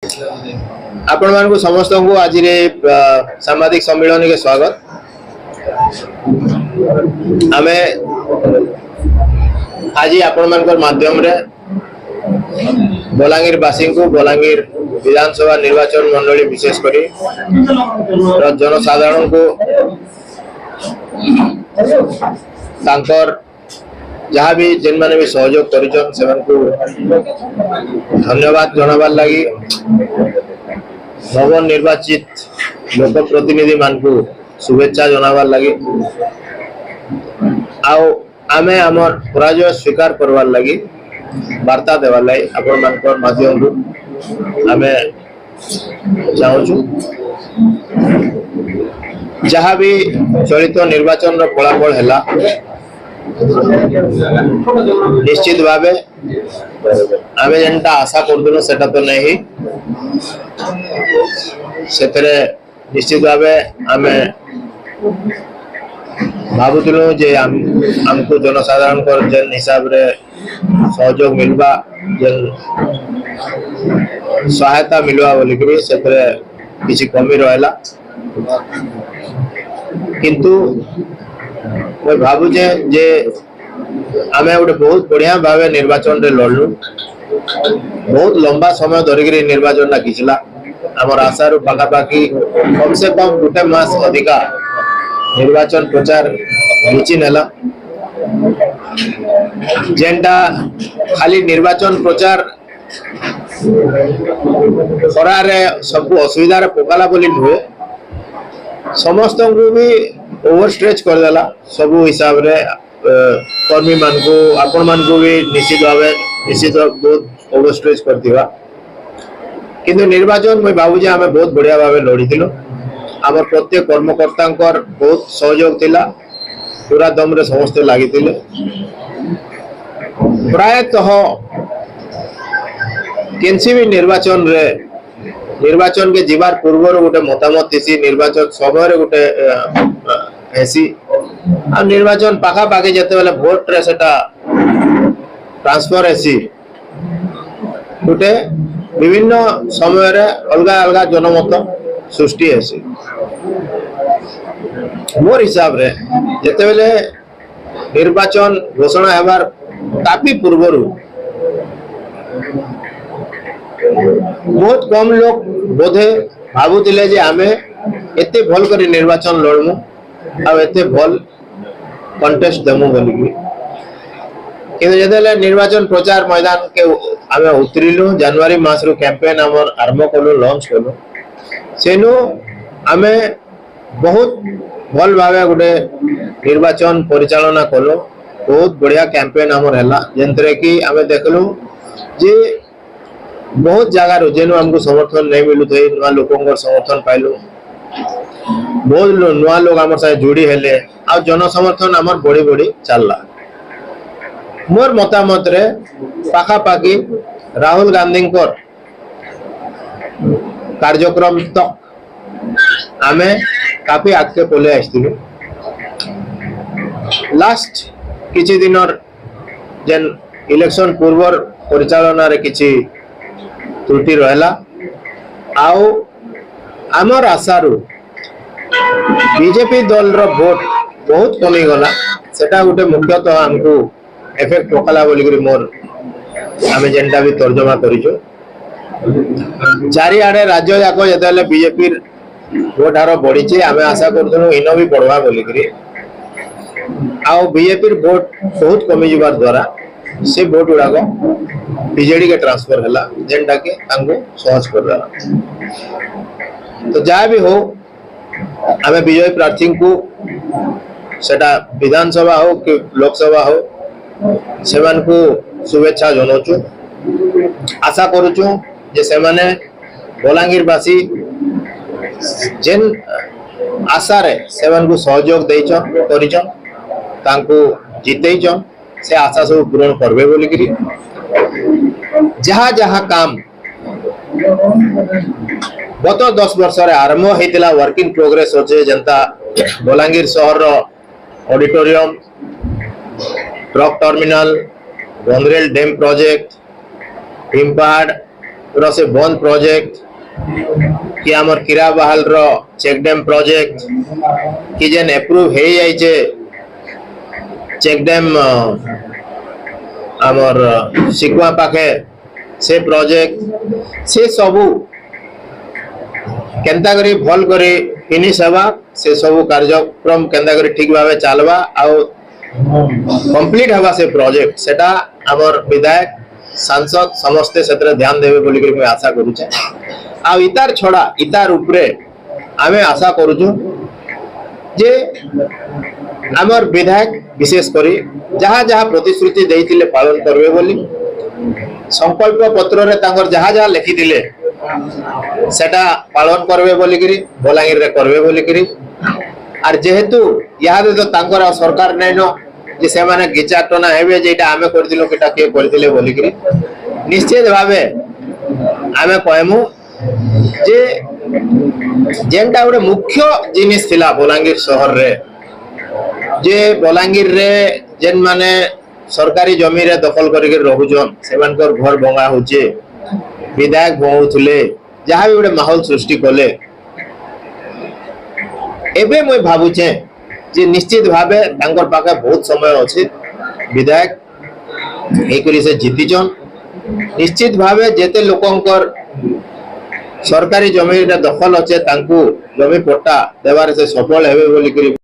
आपण मानक समस्त को आज सांबादिक सम्मेलन के स्वागत। आमे आज आपण मानकर माध्यम रे बलांगीर बासी को बलांगीर विधानसभा निर्वाचन मंडली विशेष करी जनसाधारण को तांकर जहाँ भी जिन माने भी सहयोग करिजन से धन्यवाद जनाबार लगी नव निर्वाचित लोक प्रतिनिधि मान को शुभेच्छा जनाबार लगी आमे आमर पराजय स्वीकार करवार लगी वार्ता देवार लगी आपण मानकर माध्यम आमे चाहूँ जहाँ भी चलित निर्वाचन फलाफल है निश्चित भावे आमे जेनटा आशा करदुनो सेटा तो नहीं सेतरे निश्चित भावे आमे भाबुतुनु जे हमको जनसाधारण कर जेन हिसाब रे सहयोग मिलबा जेन सहायता मिलवा बोली कि सेतरे किछि कमी रहला किंतु मैं भावुचे जे आमे गोटे बहुत बढ़िया भाव निर्वाचन रे लड़लु बहुत लंबा समय धरिक निर्वाचन खिंचला आमर आशार पाखापाखि कम से कम गोटे मास अधिका निर्वाचन प्रचार घिची नेला जेनटा खाली निर्वाचन प्रचार खरारे सब असुविधा पकाला बोली नुहे समस्त को भी ओवरस्ट्रेच कर देला सब हिसाब रे कर्मी मान को आपण मान को भी निश्चित बहुत ओवरस्ट्रेच कर दिवा किंतु निर्वाचन मैं भावु जे हमें बहुत बढ़िया भाव लड़ी दिलो आमर प्रत्येक कर्मकर्ता बहुत सहयोग थिला पूरा दम रे समस्त लागि थिले प्रायतः केनसी भी निर्वाचन के जीवार पूर्व गोटे मतामत थी निर्वाचन समय गोटे हेसी आ निर्वाचन पाखापाखि जिते बेले भोट रे सेटा ट्रांसफर हेसी गोटे विभिन्न समय रे अलग अलग जनमत सृष्टि हेसी मोर हिसाब रे जिते बेले निर्वाचन घोषणा हेबार काफी पूर्व बहुत कम लोग बोधे भावुले जे आमे एते भल कर निर्वाचन लड़मु आ एते भल कंटेस्ट देमु बोली कि जदे निर्वाचन प्रचार मैदान के आमे उतरिलु जनवरी मास रो कैंपेन हमर आरंभ कलु लॉन्च कलु सेनु आमे बहुत भल भावे गोटे निर्वाचन परिचालना कलु बहुत बढ़िया कैंपेन हमर हैला जेंतरे कि आमे देखलु जे बहुत जगार जेनु हमको समर्थन नहीं मिलु थे नुआ लोकों समर्थन पाइलु बहुत नुआ लोग आमर साथ जोड़ी हेले आ जन समर्थन आमर बढ़ी बढ़ी चलला मोर मतामत रे पाखापाखि राहुल गांधी कार्यक्रम तक आमे काफी आगे पले आसलु लास्ट किछि दिन जेन इलेक्शन पूर्व परिचालना रे किछि त्रुटि रहला आउ आमर आशारू बीजेपी दल रो वोट बहुत कमी गला सेटा गोटे मुख्यतः हमको इफेक्ट पकला बोली करी मोर आमे जेनटा भी तर्जमा करिजो चारि आडे राज्य जाको जतेले बीजेपी वोट हार बढ़ी छे आमे आशा करथनु इन भी बढ़वा बोली करी आउ बीजेपी वोट बहुत कमी जिबार द्वारा से वोट गुड़ाक बीजेडी के ट्रांसफर है जेनटा के सहज कर तो जहाँ भी हो आमे विजयी प्रार्थी को सेटा विधानसभा हो कि लोकसभा हो से को शुभेच्छा जनाऊँ आशा करुचु जे से माने बलांगीर बासी जेन आशा रे से को सहयोग देइछन तांको जितेइछन से आशा सब पूरण करबे बोली करी जहाँ जहाँ काम गत 10 वर्ष रे आरंभ होइतिला वर्क इन प्रोग्रेस होचे जनता बलांगीर शहर auditorium truck terminal Gandrel dam project हिमपाड़ से बंद प्रोजेक्ट कि आमर कीरा बहाल रो चेक डैम प्रोजेक्ट कि जेन एप्रूव हे जाइए चेक डैम आमर सिकुआ पाखे से प्रोजेक्ट से सबू केंता करी भल करी फिनिश हवा से सबू कार्यक्रम केंता करी ठीक भावे चलवा आउ कंप्लीट हवा से प्रोजेक्ट सेटा आमर विधायक सांसद समस्ते क्षेत्र ध्यान देवे बोली करी मैं आशा करूचे आ इतार छोड़ा इतार ऊपरे आमे आशा करूछु जे आमर विधायक विशेष करी जहाँ जहाँ प्रतिश्रुति देइतिले पालन करबे बोली संकल्प पत्र रे तांगर जहाँ जहाँ लिखि दिले सेटा पालन करबे बोली करी बलांगीर रे करबे बोली करी आर जेहेतु याद तो तांकर सरकार नै न जे से माने गिचा टना हेबे जेटा आमे करदिलो केटा के करदिले बोली करी निश्चित भावे आमे कहमु जे जेनटा गोटे मुख्य जिनिस थिला बलांगीर शहर रे जे बलांगीर रे जेन माने सरकारी जमी रे दखल करके रहुजन सेमानकर घर भंगा होचे विधायक भंगुथुले जहाँ भी गोटे माहौल सृष्टि कले एबे मैं भावुचे जे निश्चित भावे तांकर पाखे बहुत समय अच्छे विधायक एकरी से जीतिचन निश्चित भावे जेते लोकंकर सरकारी जमी रे दखल अच्छे तांकू जमी पट्टा देवार से सफल हेबे बोली करी